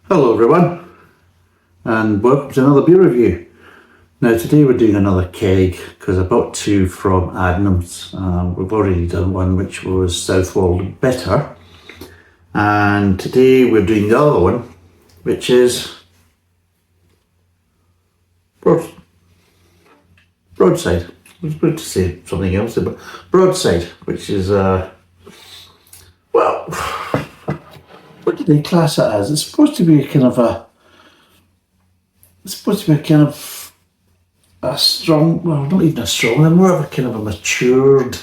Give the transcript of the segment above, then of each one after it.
Hello everyone, and welcome to another beer review. Now today we're doing another keg because I bought two from Adnam's. We've already done one which was Southwold Bitter, and today we're doing the other one which is Broadside. I was about to say something else, but Broadside, which is well, what do they class it as? It's supposed to be a strong, well, not even a strong, they're more of a kind of a matured,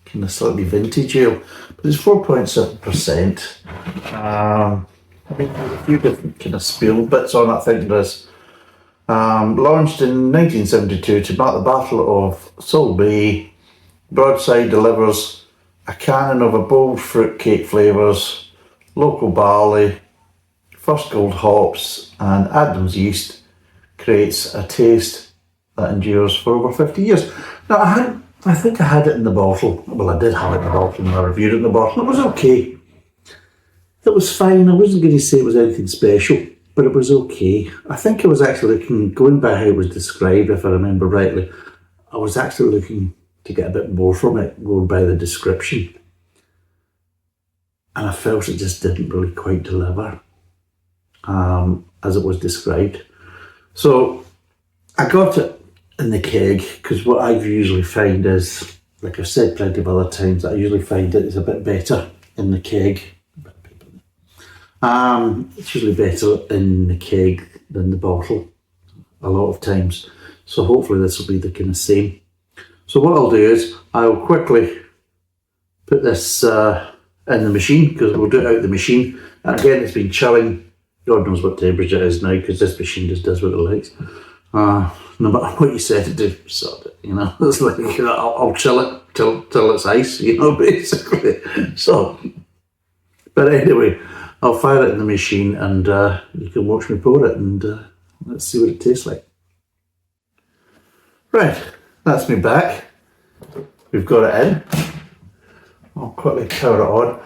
kind of slightly vintage ale. But it's 4.7%. I mean, there's a few different kind of spiel bits on it, I think there is. Launched in 1972 to mark the Battle of Salt Bay, Broadside delivers a canon of a bold fruitcake flavours, local barley, first gold hops, and Adnam's yeast creates a taste that endures for over 50 years. Now, I think I had it in the bottle. Well, I did have it in the bottle and I reviewed it in the bottle. It was okay. It was fine. I wasn't going to say it was anything special, but it was okay. I think I was actually looking, going by how it was described, if I remember rightly, I was actually looking to get a bit more from it, going by the description. And I felt it just didn't really quite deliver as it was described. So I got it in the keg because what I usually find is, like I've said plenty of other times, I usually find it is a bit better in the keg. It's usually better in the keg than the bottle a lot of times. So hopefully this will be the kind of same. So what I'll do is I'll quickly put this in the machine because we'll do it out the machine. And again, it's been chilling. God knows what temperature it is now because this machine just does what it likes. No matter what you set it to, sort it, you know. It's like I'll chill it till it's ice, you know, basically. So, but anyway, I'll fire it in the machine and you can watch me pour it and let's see what it tastes like. Right, that's me back. We've got it in. I'll quickly power it on.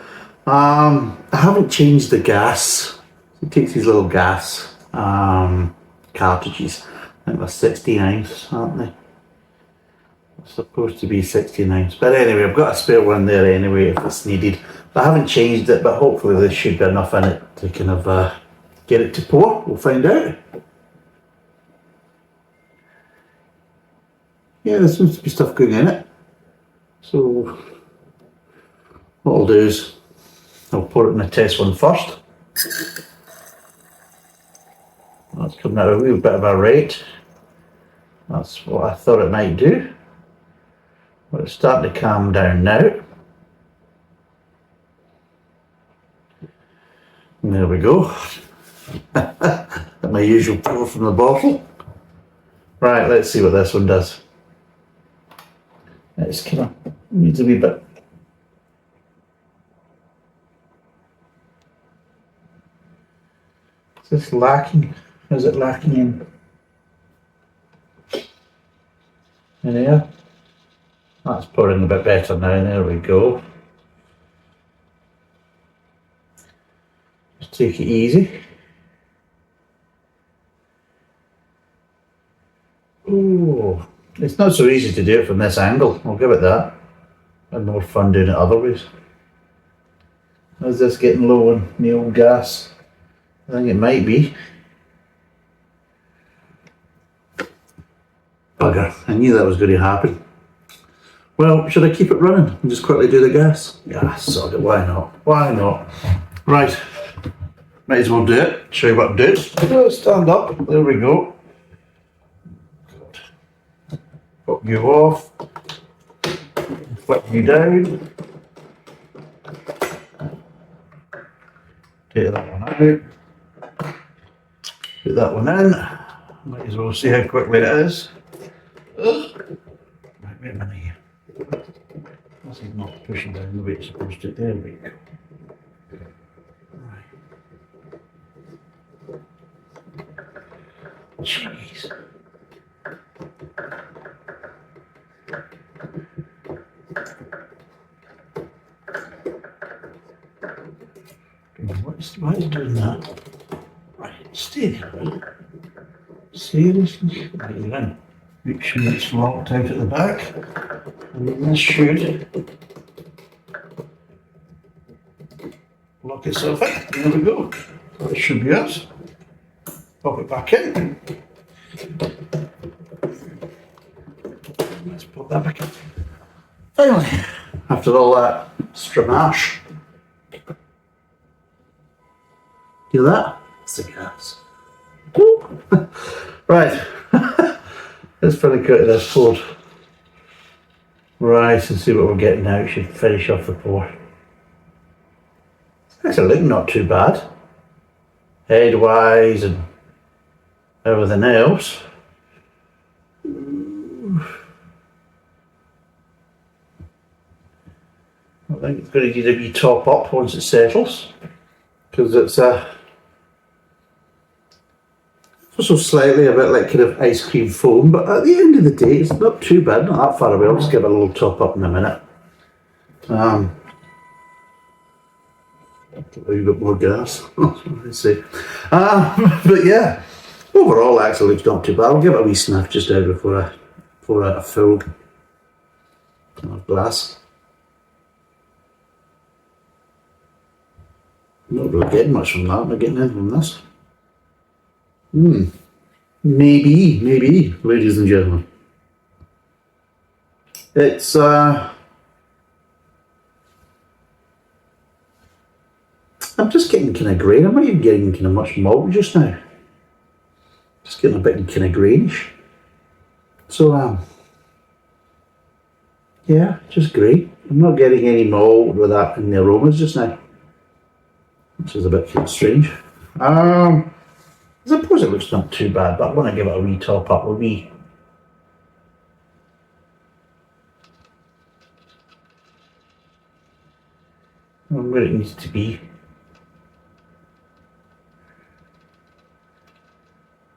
I haven't changed the gas. It takes these little gas cartridges. I think they're 69s, aren't they? They're supposed to be 69s. But anyway, I've got a spare one there anyway if it's needed. I haven't changed it, but hopefully there should be enough in it to kind of get it to pour. We'll find out. Yeah, there seems to be stuff going in it. So what I'll do is I'll pour it in a test one first. That's coming out a wee bit of a rate. That's what I thought it might do. But it's starting to calm down now. And there we go. My usual pour from the bottle. Right, let's see what this one does. It's kind of needs a wee bit. Is this lacking? Is it lacking in air? That's pouring a bit better now. There we go. Just take it easy. Oh, it's not so easy to do it from this angle. I'll give it that. And more fun doing it other ways. Is this getting low on the old gas? I think it might be. Bugger, I knew that was going to happen. Well, should I keep it running and just quickly do the gas? Yeah, sod it, why not? Why not? Right, might as well do it. Show you what I'm doing. Stand up, there we go. Good. Pop you off. Flip you down. Take that one out. Put that one in. Might as well see how quickly it is. Right, wait a minute here. This is not pushing down the way it's supposed to. There we go. Right. Jeez. Why is it doing that? Steady. Seriously? Right then. Make sure it's locked out at the back. And then this should lock itself in. There we go. That should be us. Pop it back in. Let's put that back in. Finally, after all that stramash. Hear that? It's the gas. Right. Let's put a coat of this board. Right, and see what we're getting now. It should finish off the pour. It's looking not too bad. Headwise and everything else. I think it's going to need a wee top up once it settles, because it's also slightly a bit like kind of ice cream foam, but at the end of the day it's not too bad, not that far away. I'll just give it a little top up in a minute. A little bit more gas, that's what I say. But yeah, overall actually looks not too bad. I'll give it a wee sniff just now before I fill glass. I'm not really getting much from that. Am I getting anything from this? Maybe, ladies and gentlemen. It's I'm just getting kind of grain. I'm not even getting kind of much malt just now. Just getting a bit kind of grainish. So yeah, just grain. I'm not getting any malt with that in the aromas just now, which is a bit kind of strange. I suppose it looks not too bad, but I want to give it a wee top up, a wee. Where it needs to be.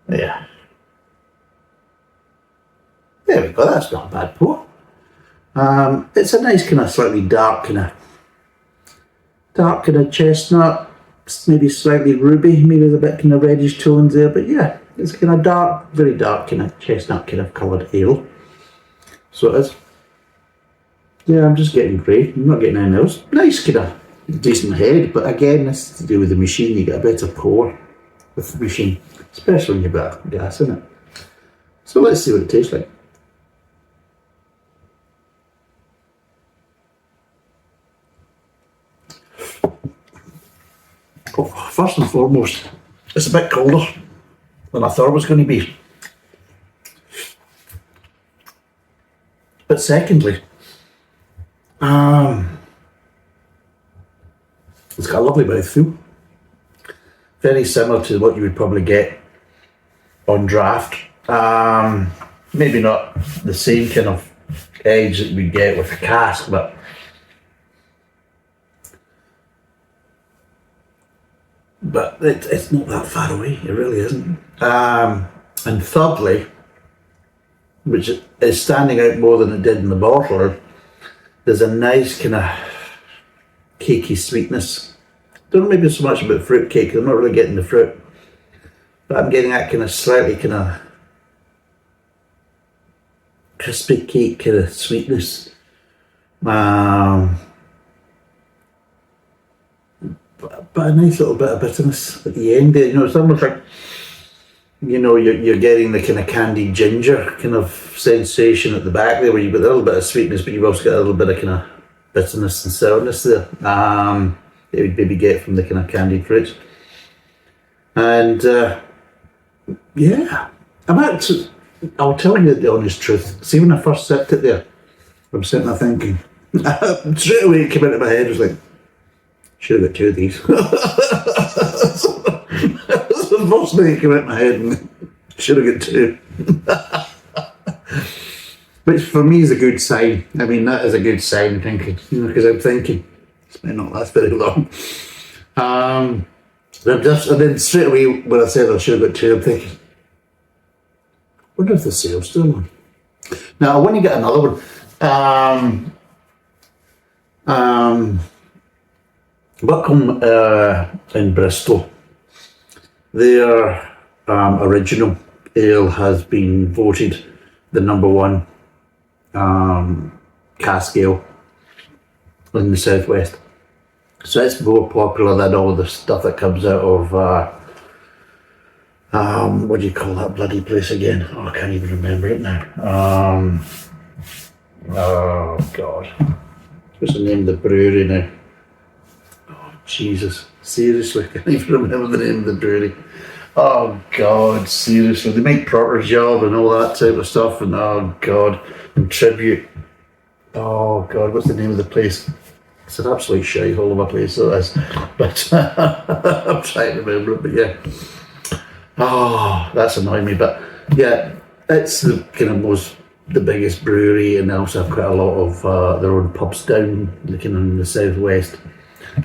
Yeah. There we go, that's not a bad pour. It's a nice kind of slightly dark kind of chestnut, maybe slightly ruby, maybe with a bit kind of reddish tones there, but yeah, it's kind of dark, very dark kind of chestnut kind of coloured ale. So it is. Yeah, I'm just getting grey, I'm not getting anything else. Nice kind of decent head, but again, this is to do with the machine. You get a better pour with the machine, especially when you've got gas in it. So let's see what it tastes like. Oh, first and foremost, it's a bit colder than I thought it was going to be. But secondly, it's got a lovely mouthfeel. Very similar to what you would probably get on draft. Maybe not the same kind of edge that you would get with a cask, but it's not that far away, it really isn't. And thirdly, which is standing out more than it did in the bottle, there's a nice kind of cakey sweetness. Don't know maybe so much about fruit cake, I'm not really getting the fruit, but I'm getting that kind of slightly kind of crispy cake kind of sweetness. But a nice little bit of bitterness at the end there. You know, it's almost like, you know, you're getting the kind of candied ginger kind of sensation at the back there, where you've got a little bit of sweetness, but you've also got a little bit of kind of bitterness and sourness there. That you would maybe get from the kind of candied fruits. And yeah, I'll tell you the honest truth. See, when I first sipped it there, I'm sitting there thinking, straight away it came into my head, it was like, should have got two of these. That's the first thing that came into my head, and should have got two. Which for me is a good sign. I mean, that is a good sign, thinking, you know, because I'm thinking, this may not last very long. And then straight away when I said I should have got two, I'm thinking, wonder if the sale's still on. Now, I want to get another one. Buckham in Bristol Their original ale has been voted the number one cask ale in the southwest. So it's more popular than all the stuff that comes out of what do you call that bloody place again? Oh, I can't even remember it now. Oh God, what's the name of the brewery now? Oh Jesus, seriously, I can't even remember the name of the brewery. Oh God, seriously, they make Proper Job and all that type of stuff, and oh God, and Tribute. Oh God, what's the name of the place? It's an absolute shithole of a place it is, but I'm trying to remember it, but yeah. Oh, that's annoying me, but yeah, it's the kind of the biggest brewery, and they also have quite a lot of their own pubs down looking in the southwest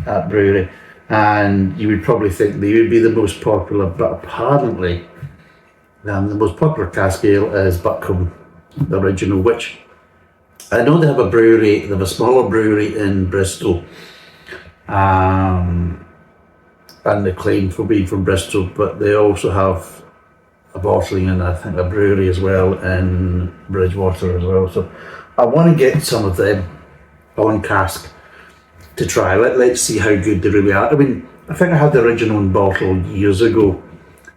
at brewery, and you would probably think they would be the most popular, but apparently the most popular cask ale is Buckham, the original, which I know they have a brewery, they have a smaller brewery in Bristol, and they claim for being from Bristol, but they also have a bottling and I think a brewery as well in Bridgewater as well. So I want to get some of them on cask to try. Let's see how good they really are. I mean, I think I had the original in bottle years ago,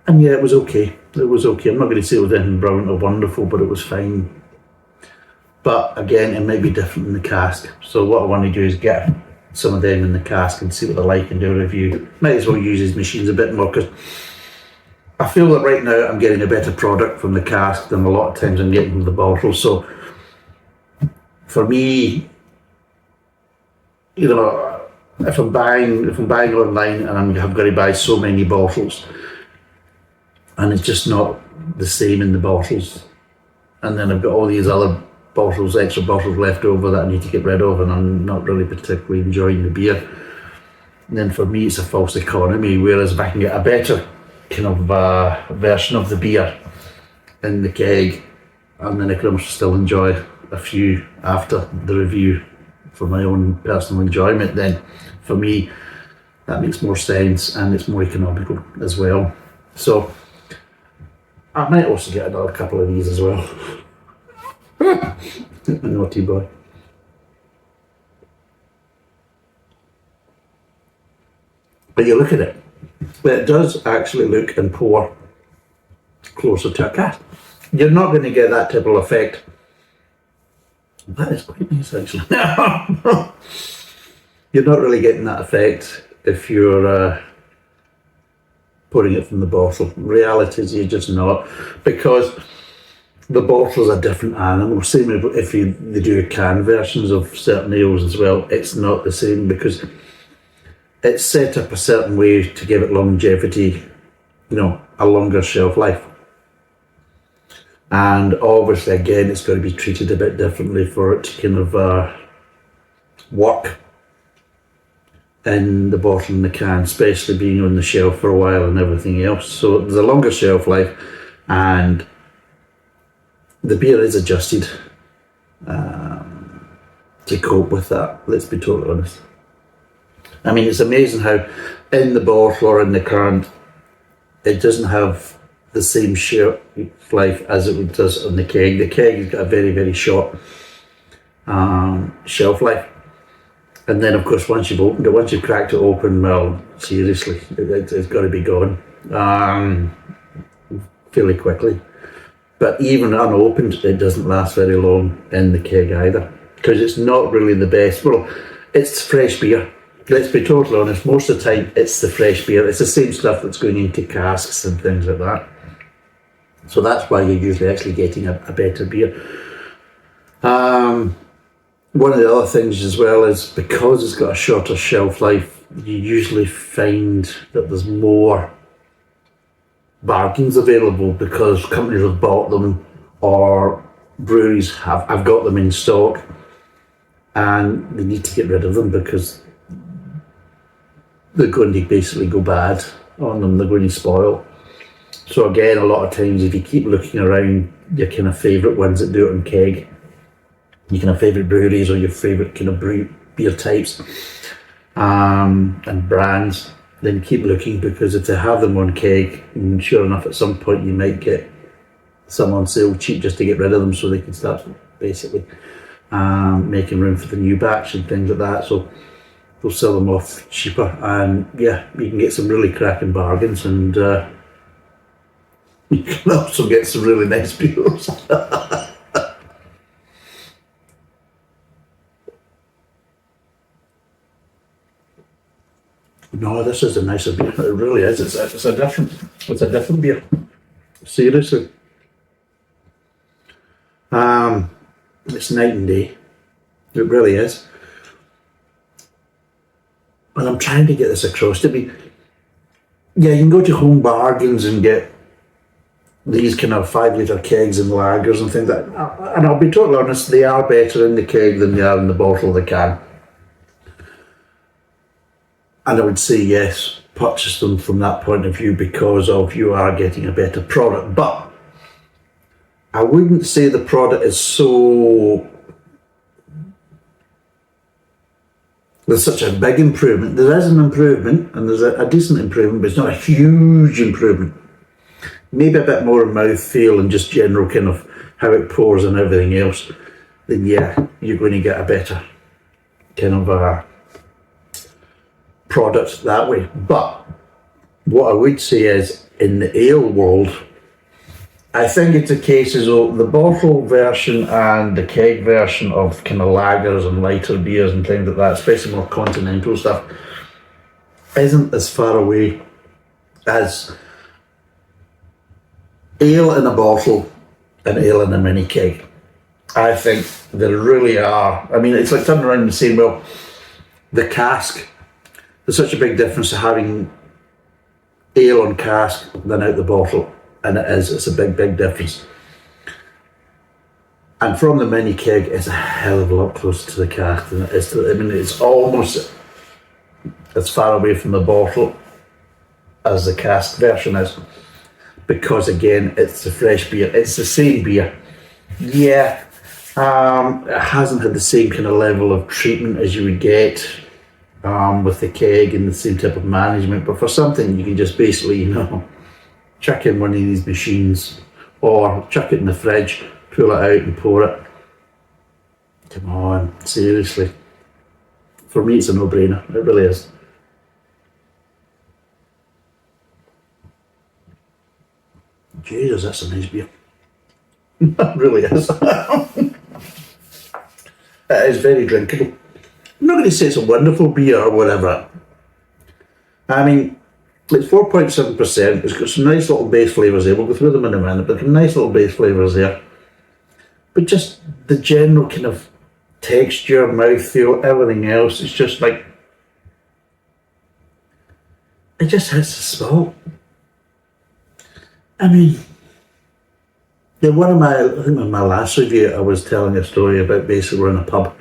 and yeah, it was okay. It was okay. I'm not going to say it was anything brilliant or wonderful, but it was fine. But again, it may be different in the cask. So what I want to do is get some of them in the cask and see what they're like and do a review. Might as well use these machines a bit more, because I feel that right now I'm getting a better product from the cask than a lot of times I'm getting from the bottle. So for me, you know, if I'm buying online and I've got to buy so many bottles, and it's just not the same in the bottles, and then I've got all these other extra bottles left over that I need to get rid of, and I'm not really particularly enjoying the beer, and then for me it's a false economy. Whereas if I can get a better kind of version of the beer in the keg, and then I can also still enjoy a few after the review for my own personal enjoyment, then for me that makes more sense and it's more economical as well. So I might also get another couple of these as well. A naughty boy. But you look at it, it does actually look and pour closer to a cask. You're not going to get that type of effect. That is quite nice actually. You're not really getting that effect if you're pouring it from the bottle. In reality is you're just not, because the bottles are different animals. Same if they do can versions of certain ales as well, it's not the same, because it's set up a certain way to give it longevity, you know, a longer shelf life. And obviously again it's got to be treated a bit differently for it to kind of work in the bottle and the can, especially being on the shelf for a while and everything else. So there's a longer shelf life, and the beer is adjusted to cope with that, let's be totally honest. I mean, it's amazing how in the bottle or in the can it doesn't have the same shelf life as it does on the keg. The keg has got a very, very short shelf life. And then of course once you've opened it, once you've cracked it open, well, seriously, it's got to be gone fairly quickly. But even unopened, it doesn't last very long in the keg either, because it's not really the best. Well, it's fresh beer. Let's be totally honest, most of the time it's the fresh beer. It's the same stuff that's going into casks and things like that. So that's why you're usually actually getting a better beer. One of the other things as well is because it's got a shorter shelf life, you usually find that there's more bargains available, because companies have bought them or breweries have got them in stock, and they need to get rid of them because they're going to basically go bad on them, they're going to spoil. So again, a lot of times if you keep looking around your kind of favourite ones that do it in keg, your kind of favourite breweries or your favourite kind of beer types and brands, then keep looking, because if they have them on keg, and sure enough at some point you might get some on sale cheap just to get rid of them so they can start basically making room for the new batch and things like that. So they'll sell them off cheaper, and yeah, you can get some really cracking bargains, and you can also get some really nice beers. No, this is a nicer beer. It really is. It's a different beer. Seriously. It's night and day. It really is. And I'm trying to get this across to me. Yeah, you can go to Home Bargains and get these kind of 5 litre kegs and lagers and things like that. And I'll be totally honest, they are better in the keg than they are in the bottle of the can. And I would say yes, purchase them from that point of view, because of you are getting a better product. But I wouldn't say the product is so... There's such a big improvement. There is an improvement, and there's a decent improvement, but it's not a huge improvement. Maybe a bit more mouthfeel and just general kind of how it pours and everything else. Then yeah, you're going to get a better kind of a product that way. But what I would say is, in the ale world, I think it's a case as though the bottle version and the keg version of kind of lagers and lighter beers and things like that, especially more continental stuff, isn't as far away as ale in a bottle and ale in a mini keg. I think there really are. I mean, it's like turning around and saying, well, the cask, there's such a big difference to having ale on cask than out the bottle. And it's a big difference. And from the mini keg, it's a hell of a lot closer to the cask than it is to, I mean, it's almost as far away from the bottle as the cask version is. Because again, it's the fresh beer, it's the same beer. Yeah, it hasn't had the same kind of level of treatment as you would get with the keg and the same type of management. But for something, you can just basically, chuck in one of these machines, or chuck it in the fridge, pull it out and pour it. Come on, seriously. For me, it's a no-brainer. It really is. Jesus, that's a nice beer. It really is. It is very drinkable. I'm not going to say it's a wonderful beer or whatever. I mean, it's 4.7%. It's got some nice little base flavours there. We'll go through them in a minute, but some nice little base flavours there. But just the general kind of texture, mouthfeel, everything else, it's just like, it just has a smell. I mean, in my last review, I was telling a story about basically we're in a pub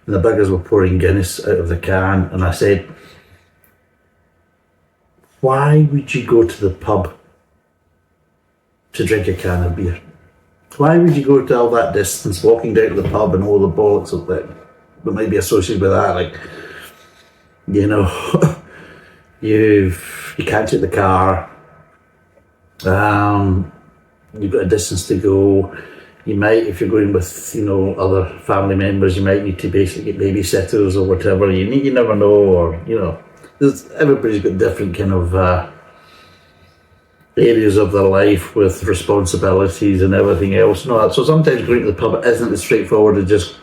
and the buggers were pouring Guinness out of the can, and I said, why would you go to the pub to drink a can of beer? Why would you go to all that distance, walking down to the pub and all the bollocks that might be associated with that? Like, you can't take the car. You've got a distance to go. You might, if you're going with, other family members, you might need to basically get babysitters or whatever. You never know, or, everybody's got different kind of areas of their life with responsibilities and everything else and all that. So sometimes going to the pub isn't as straightforward as just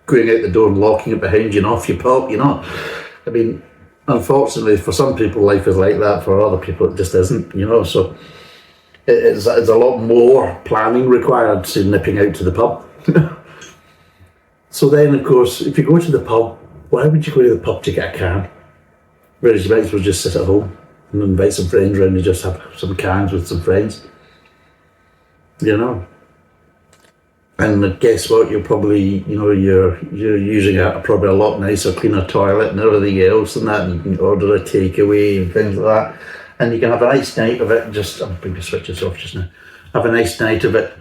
going out the door and locking it behind you and off you pop, I mean, unfortunately for some people life is like that, for other people it just isn't, so it's a lot more planning required to nipping out to the pub. So then of course, if you go to the pub, why would you go to the pub to get a can? Whereas you might as well just sit at home and invite some friends around and just have some cans with some friends. And guess what? You're probably, you're using probably a lot nicer, cleaner toilet and everything else and that. And you can order a takeaway and things like that. And you can have a nice night of it. I'm going to switch this off just now. Have a nice night of it.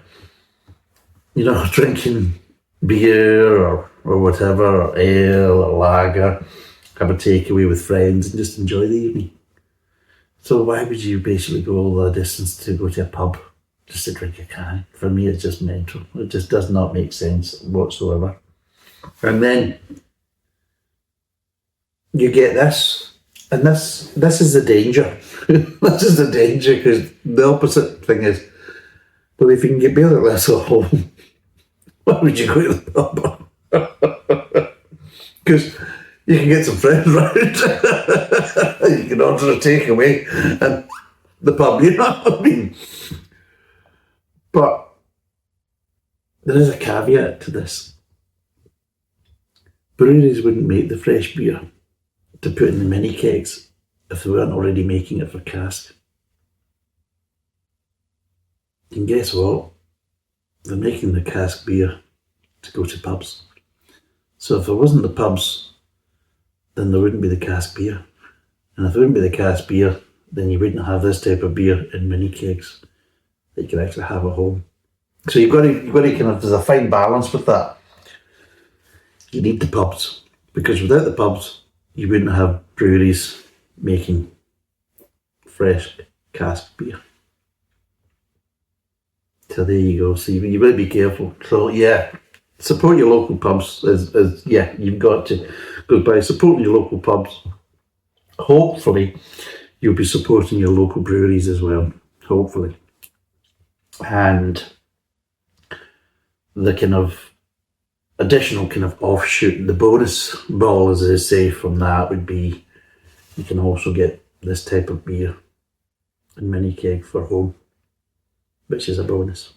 Drinking beer or whatever, or ale or lager. Have a takeaway with friends and just enjoy the evening. So why would you basically go all the distance to go to a pub just to drink a can? For me, it's just mental. It just does not make sense whatsoever. And then you get this, and this is the danger. This is the danger, because the opposite thing is, well, if you can get beer like this at home, why would you go to the pub? Because you can get some friends round. You can order a takeaway and the pub, you know what I mean? But there is a caveat to this. Breweries wouldn't make the fresh beer to put in the mini kegs if they weren't already making it for cask. And guess what? They're making the cask beer to go to pubs. So if there wasn't the pubs, then there wouldn't be the cask beer. And if there wouldn't be the cask beer, then you wouldn't have this type of beer in mini kegs that you can actually have at home. So you've got to kind of, there's a fine balance with that. You need the pubs, because without the pubs, you wouldn't have breweries making fresh cask beer. So there you go. So you better be careful. So yeah, support your local pubs. Yeah, you've got to go by supporting your local pubs. Hopefully, you'll be supporting your local breweries as well. Hopefully, and the kind of additional kind of offshoot, the bonus ball, as I say, from that would be you can also get this type of beer in mini keg for home, which is a bonus.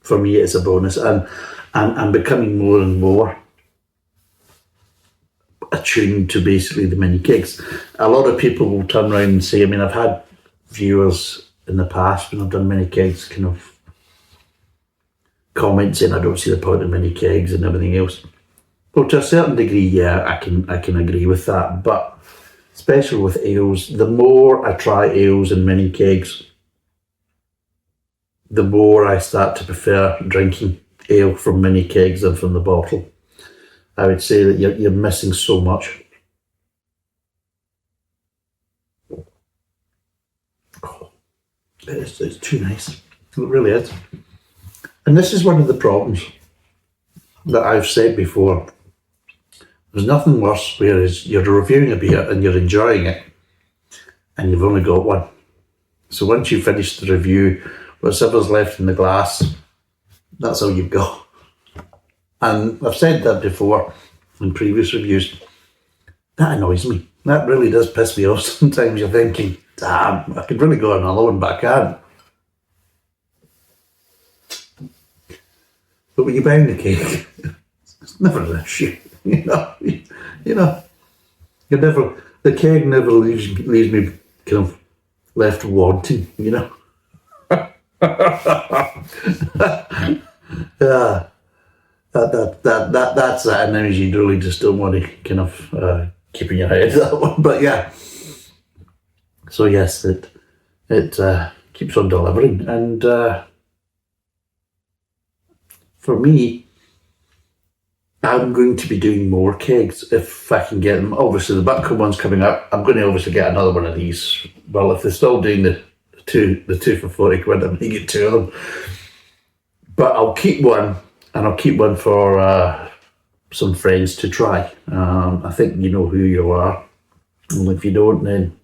For me, it's a bonus, and I'm becoming more and more attuned to basically the mini kegs. A lot of people will turn around and say, I mean, I've had viewers in the past when I've done mini kegs kind of comment saying I don't see the point of mini kegs and everything else. Well, to a certain degree, yeah, I can agree with that, but especially with ales, the more I try ales and mini kegs, the more I start to prefer drinking ale from mini kegs than from the bottle. I would say that you're missing so much. Oh, it's too nice. It really is. And this is one of the problems that I've said before. There's nothing worse whereas you're reviewing a beer and you're enjoying it and you've only got one. So once you finish the review, whatever's left in the glass, that's all you've got. And I've said that before in previous reviews. That annoys me. That really does piss me off. Sometimes you're thinking, damn, I could really go another one, but I can't. But when you're buying the cake, it's never an issue. You know, the keg never leaves me kind of left wanting, you know. Yeah, that's that energy you really just don't want to kind of keep in your head, that one. But yeah, so yes, it keeps on delivering, and for me, I'm going to be doing more kegs if I can get them. Obviously, the Butco one's coming up. I'm going to obviously get another one of these. Well, if they're still doing the two for 40 quid, I'm going to get two of them. But I'll keep one, and I'll keep one for some friends to try. I think you know who you are. And if you don't, then.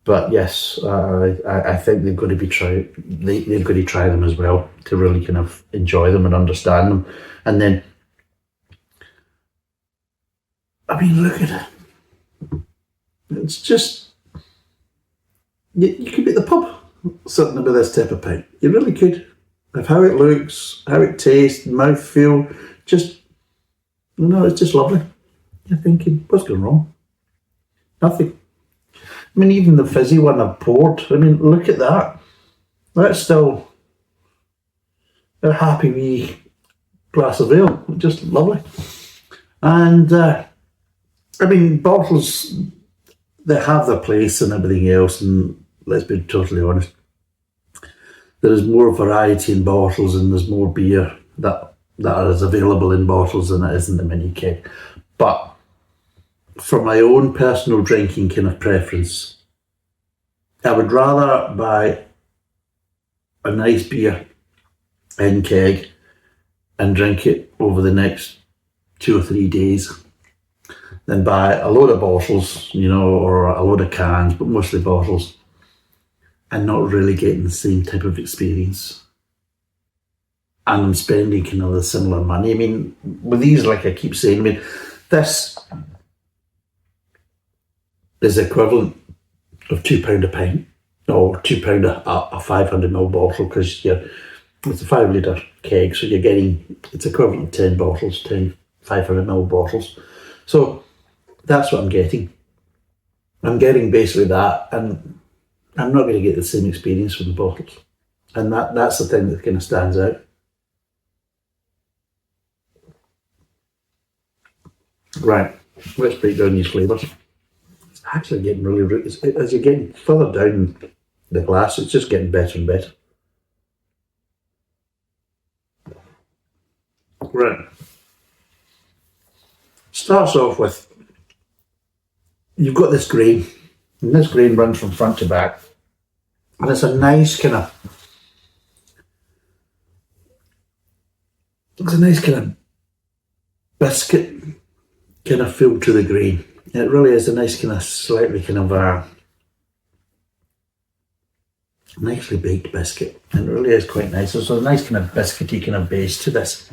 But yes, I think they're going to be they're going to try them as well to really kind of enjoy them and understand them, and then. I mean, look at it. It's just, you could be at the pub sitting with this type of pint. You really could. Of how it looks, how it tastes, mouthfeel, just, it's just lovely. You're thinking, what's going wrong? Nothing. I mean, even the fizzy one I've poured, I mean, look at that. That's still a happy wee glass of ale. Just lovely. And, I mean, bottles, they have their place and everything else, and let's be totally honest, there is more variety in bottles and there's more beer that is available in bottles than it is in the mini keg. But for my own personal drinking kind of preference, I would rather buy a nice beer in keg and drink it over the next 2 or 3 days than buy a load of bottles, or a load of cans, but mostly bottles, and not really getting the same type of experience. And I'm spending kind of the similar money. I mean, with these, like I keep saying, this is equivalent of £2 a pint, or £2 a 500ml bottle, because it's a 5 litre keg, so it's equivalent to 10 bottles, 10 500ml bottles. So that's what I'm getting. I'm getting basically that, and I'm not going to get the same experience from the bottles. And that's the thing that kind of stands out. Right, let's break down these flavours. It's actually getting really, as you're getting further down the glass, it's just getting better and better. Right. Starts off with, you've got this grain, and this grain runs from front to back, and it's a nice kind of biscuit kind of feel to the grain. It really is a nice kind of slightly kind of nicely baked biscuit. It really is quite nice. There's a nice kind of biscuity kind of base to this.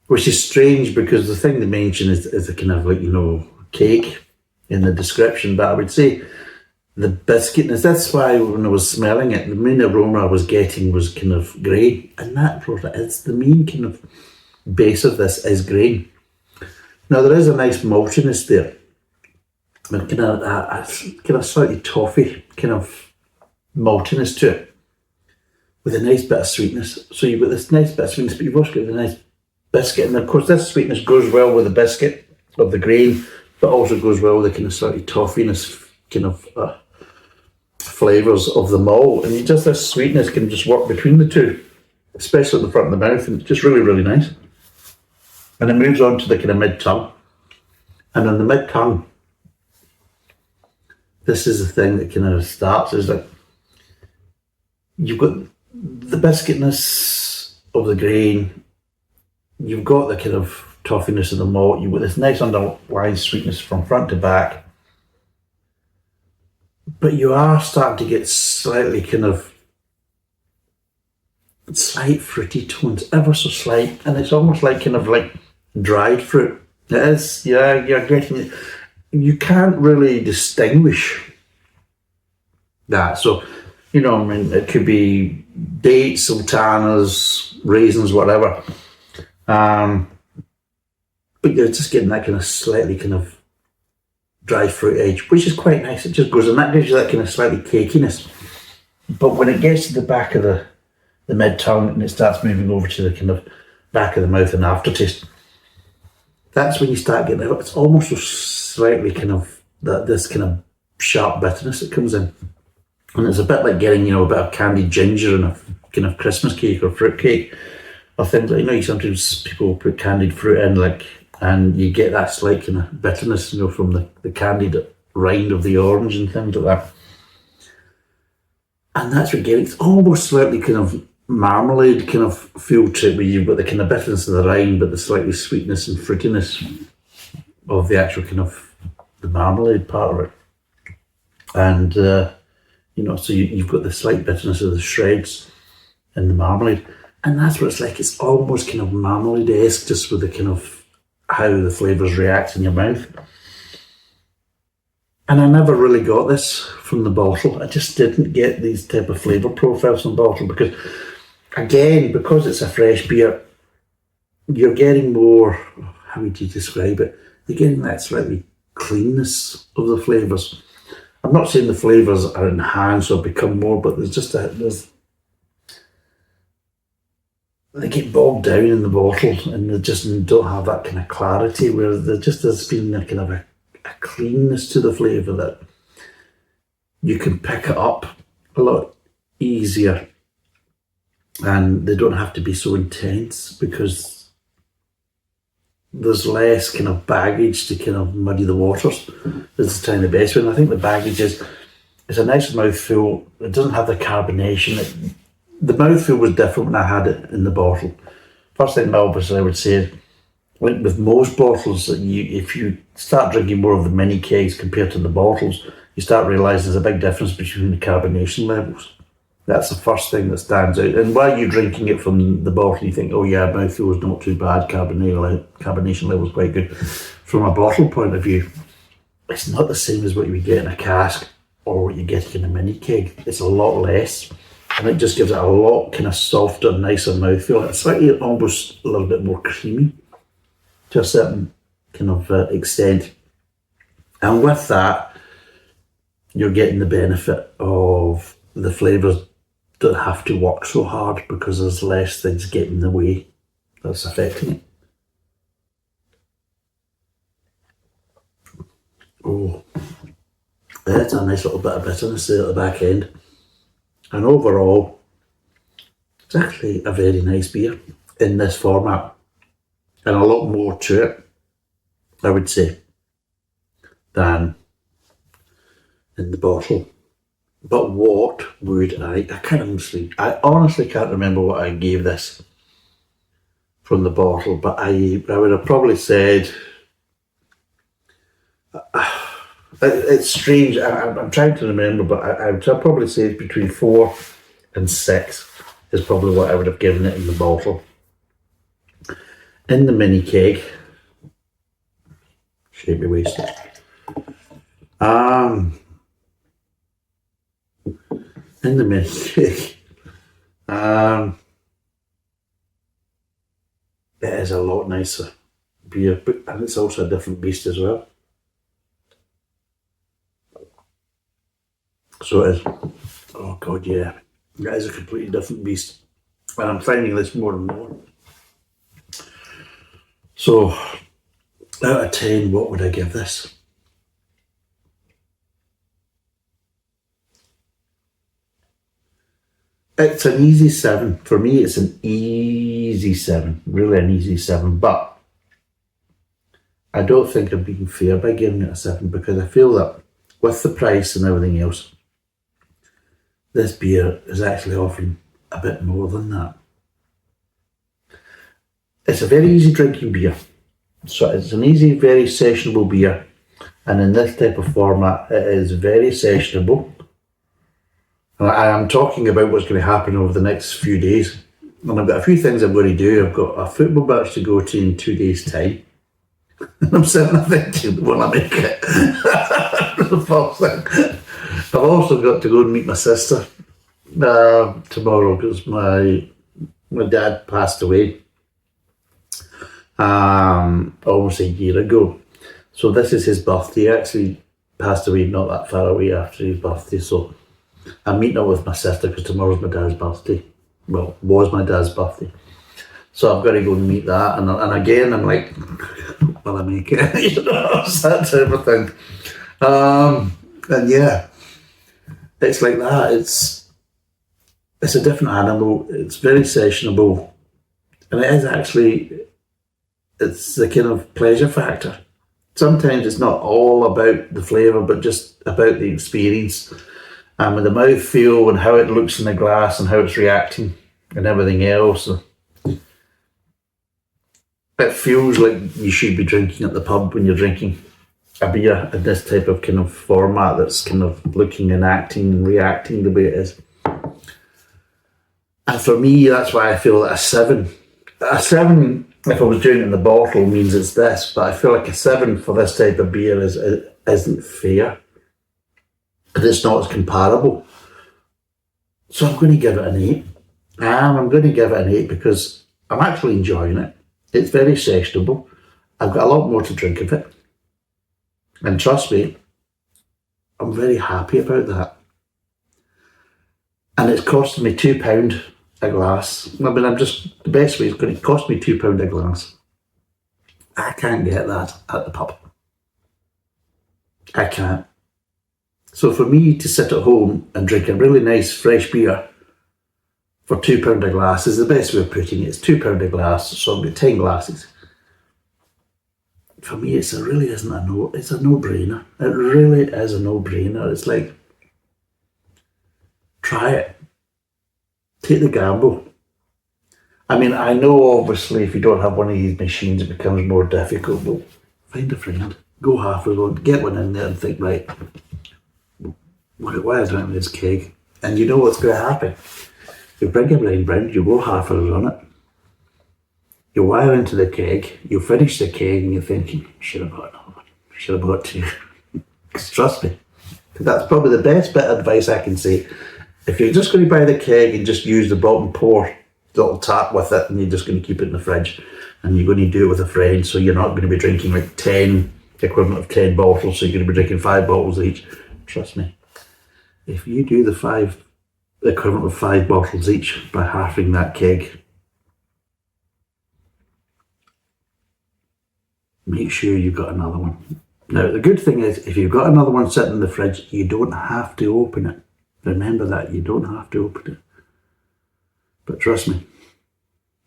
Which is strange, because the thing they mention is a kind of cake in the description, but I would say the biscuitness, that's why when I was smelling it, the main aroma I was getting was kind of grain, and it's the main kind of base of this is grain. Now there is a nice maltiness there, and kind of slightly toffee kind of maltiness to it, with a nice bit of sweetness. So you've got this nice bit of sweetness, but you've also got the nice biscuit, and of course this sweetness goes well with the biscuit of the grain, but also goes well with the kind of slightly toffiness kind of flavours of the malt, and this sweetness can just work between the two, especially at the front of the mouth, and it's just really, really nice. And it moves on to the kind of mid-tongue, and on the mid-tongue, this is the thing that kind of starts, is like you've got the biscuitness of the grain, you've got the kind of toffiness of the malt, you've got this nice underlying sweetness from front to back, but you are starting to get slightly kind of slight fruity tones, ever so slight, and it's almost like kind of like dried fruit. It is, yeah, you're getting it. You can't really distinguish that. So, it could be dates, sultanas, raisins, whatever. But you're just getting that kind of slightly kind of dry fruit edge, which is quite nice. It just goes, and that gives you that kind of slightly cakiness. But when it gets to the back of the mid-tongue and it starts moving over to the kind of back of the mouth and aftertaste, that's when you start getting it. It's almost so slightly kind of this kind of sharp bitterness that comes in. And it's a bit like getting, a bit of candied ginger in a kind of Christmas cake or fruit cake, or things like, you sometimes people put candied fruit in, and you get that slight kind of bitterness, from the candied rind of the orange and things like that. And that's what you get. It's almost slightly kind of marmalade kind of feel to it, where you've got the kind of bitterness of the rind, but the slightly sweetness and fruitiness of the actual kind of the marmalade part of it. And, so you've got the slight bitterness of the shreds and the marmalade. And that's what it's like. It's almost kind of marmalade-esque, just with the kind of how the flavours react in your mouth. And I never really got this from the bottle. I just didn't get these type of flavour profiles from the bottle, because, again, because it's a fresh beer, you're getting more, how would you describe it? You're getting that slightly cleanness of the flavours. I'm not saying the flavours are enhanced or become more, but they get bogged down in the bottle, and they just don't have that kind of clarity, where there just has been a kind of a cleanness to the flavour that you can pick it up a lot easier, and they don't have to be so intense, because there's less kind of baggage to kind of muddy the waters. Is the kind of best one. I think the baggage is, it's a nice mouthfeel. It doesn't have the carbonation. The mouthfeel was different when I had it in the bottle. First thing, obviously, I would say, like with most bottles, if you start drinking more of the mini kegs compared to the bottles, you start realising there's a big difference between the carbonation levels. That's the first thing that stands out. And while you're drinking it from the bottle, you think, oh yeah, mouthfeel is not too bad, carbonation level is quite good. From a bottle point of view, it's not the same as what you would get in a cask or what you get in a mini keg. It's a lot less, and it just gives it a lot kind of softer, nicer mouthfeel. It's slightly almost a little bit more creamy to a certain kind of extent. And with that, you're getting the benefit of the flavours don't have to work so hard because there's less things getting in the way that's affecting it. Oh, it's a nice little bit of bitterness there at the back end. And overall, it's actually a very nice beer in this format. And a lot more to it, I would say, than in the bottle. But what would I honestly can't remember what I gave this from the bottle, but I would have probably said, it's strange, I'm trying to remember, but I would have probably said between 4 and 6 is probably what I would have given it in the bottle. In the mini keg, shape me waist. In the mini keg, it is a lot nicer beer, and it's also a different beast as well. So it is. Oh god, yeah, it is a completely different beast, and I'm finding this more and more. So, out of 10, what would I give this? It's an easy 7. For me, it's an easy 7. Really an easy 7. But I don't think I'm being fair by giving it a 7 because I feel that with the price and everything else, this beer is actually offering a bit more than that. It's a very easy drinking beer. So it's an easy, very sessionable beer. And in this type of format, it is very sessionable. And I am talking about what's going to happen over the next few days. And I've got a few things I'm going to do. I've got a football match to go to in 2 days' time. And I'm sitting there thinking, will I make it? The first thing. I've also got to go and meet my sister tomorrow because my dad passed away almost a year ago. So this is his birthday. He actually passed away not that far away after his birthday. So I'm meeting up with my sister because tomorrow's my dad's birthday. Well, was my dad's birthday. So I've got to go and meet that. And again, I'm like, will I make it? You know, it's that type of thing. And yeah, it's like that. It's a different animal. It's very sessionable. And it is actually, it's the kind of pleasure factor. Sometimes it's not all about the flavour, but just about the experience. And with the mouthfeel and how it looks in the glass and how it's reacting and everything else. It feels like you should be drinking at the pub when you're drinking a beer in this type of kind of format that's kind of looking and acting and reacting the way it is. And for me, that's why I feel that a 7, if I was doing it in the bottle, means it's this, but I feel like a 7 for this type of beer isn't fair. And it's not as comparable. So I'm going to give it an 8. I'm going to give it an 8 because I'm actually enjoying it. It's very sessionable. I've got a lot more to drink of it. And trust me, I'm very happy about that. And it's costing me £2 a glass. I mean, the best way is going to cost me £2 a glass. I can't get that at the pub. I can't. So for me to sit at home and drink a really nice fresh beer for £2 a glass is the best way of putting it. It's £2 a glass, so I'll get 10 glasses. for me, it really isn't it's a no-brainer. It really is a no-brainer. It's like, try it. Take the gamble. I mean, I know obviously if you don't have one of these machines, it becomes more difficult, but find a friend. Go half a load, get one in there and think, right, why is I doing this keg? And you know what's going to happen. You bring your blind round, you go half a load on it, you wire into the keg, you finish the keg and you're thinking, should have bought another one, should have bought two. Because trust me, that's probably the best bit of advice I can say. If you're just going to buy the keg and just use the bottom pour, little tap with it, and you're just going to keep it in the fridge, and you're going to do it with a friend, so you're not going to be drinking like 10, the equivalent of 10 bottles, so you're going to be drinking 5 bottles each. Trust me, if you do the equivalent of 5 bottles each by halving that keg, make sure you've got another one. Now, the good thing is, if you've got another one sitting in the fridge, you don't have to open it. Remember that, you don't have to open it. But trust me,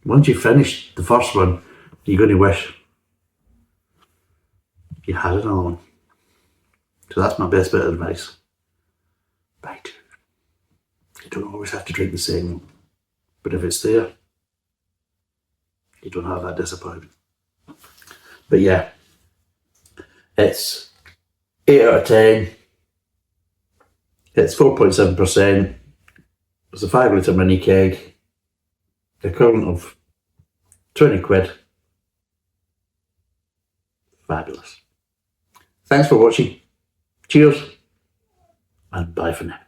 once you finish the first one, you're going to wish you had another one. So that's my best bit of advice. Buy two. You don't always have to drink the same one. But if it's there, you don't have that disappointment. But yeah, it's 8 out of 10. It's 4.7%. It's a 5 litre mini keg. The equivalent of 20 quid. Fabulous. Thanks for watching. Cheers. And bye for now.